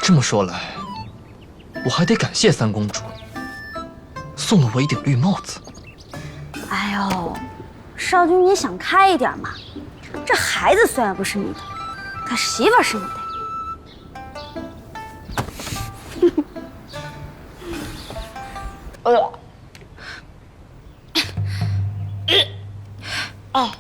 这么说来，我还得感谢三公主，送了我一顶绿帽子。哎呦，少君，你想开一点嘛！这孩子虽然不是你的，可媳妇是你的。哦。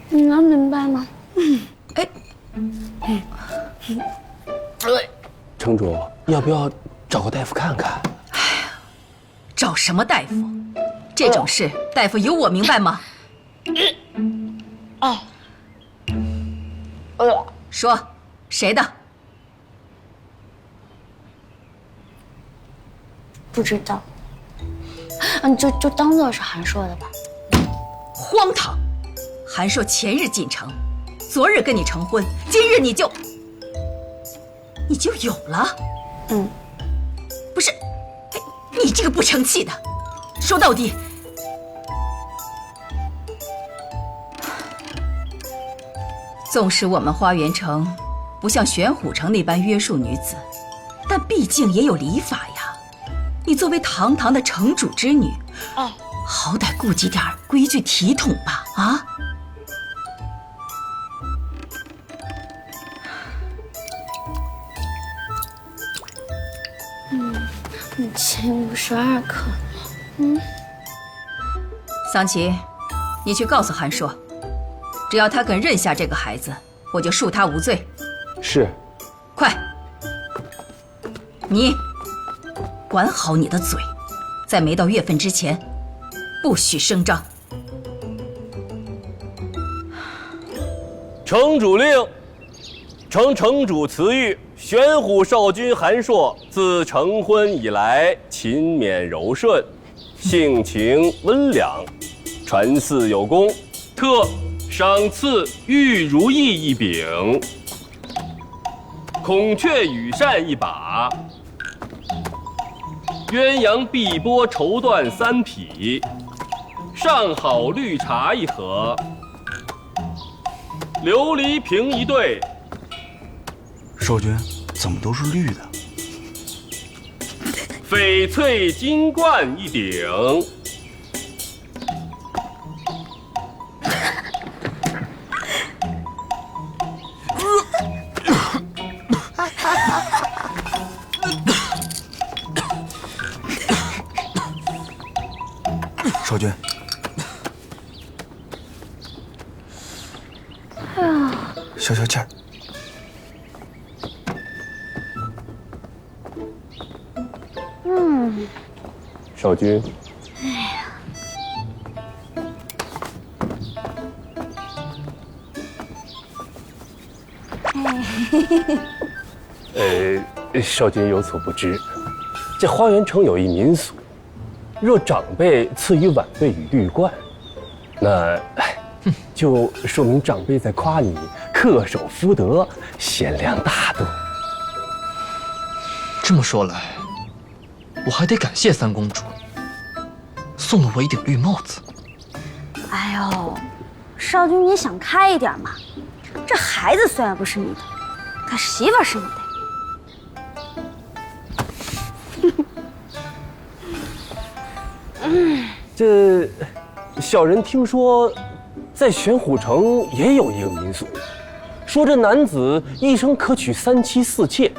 你能明白吗？城主，要不要找个大夫看看？找什么大夫？这种事，大夫有我明白吗？说，谁的？不知道。就当做是韩硕的吧。荒唐！韩硕前日进城，昨日跟你成婚，今日你就有了？不是，你这个不成器的，说到底，纵使我们花园城不像玄虎城那般约束女子，但毕竟也有礼法呀。你作为堂堂的城主之女，好歹顾及点规矩体统吧？啊！请52克。桑琪，你去告诉韩硕，只要他肯认下这个孩子，我就恕他无罪。是。快，你管好你的嘴，在没到月份之前，不许声张。城主令，承城主慈谕，玄虎少君韩硕自成婚以来，勤勉柔顺，性情温良，传嗣有功，特赏赐玉如意一柄，孔雀羽扇一把，鸳鸯碧波绸缎3匹，上好绿茶1盒，琉璃瓶1对。少君，怎么都是绿的？翡翠金冠1顶。少君，消消气儿。少君，少君有所不知，这花园城有一民俗，若长辈赐予晚辈以绿冠，那就说明长辈在夸你恪守夫德，贤良大度。这么说来，我还得感谢三公主，送了我一顶绿帽子。哎呦，少君，你想开一点嘛！这孩子虽然不是你的，可媳妇是你的。这小人听说，在玄虎城也有一个民俗，说这男子一生可娶3妻4妾，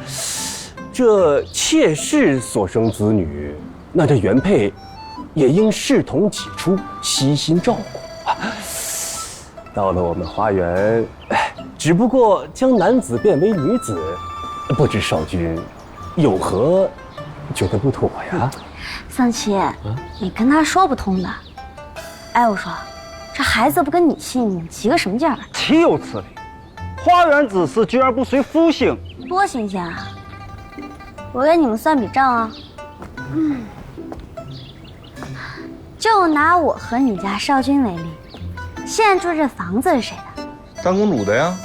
这妾室所生子女，那这原配也应视同己出，悉心照顾。到了我们花园，只不过将男子变为女子，不知少君有何觉得不妥呀？桑琪，你跟他说不通的。哎，我说，这孩子不跟你姓，你急个什么劲儿？岂有此理！花园之事居然不随夫姓，多新鲜啊！我给你们算笔账啊。就拿我和你家少君为例，现在住这房子是谁的？三公主的呀。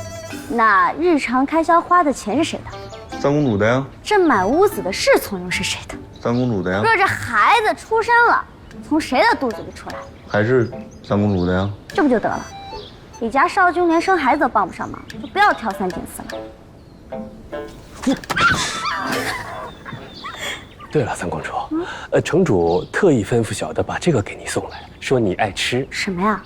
那日常开销花的钱是谁的？三公主的呀。这买屋子的侍从又是谁的？三公主的呀。若这孩子出生了，从谁的肚子里出来？还是三公主的呀。这不就得了？李家少君连生孩子都帮不上忙，就不要挑三拣四了。对了，三公主，城主特意吩咐小的把这个给你送来，说你爱吃。什么呀？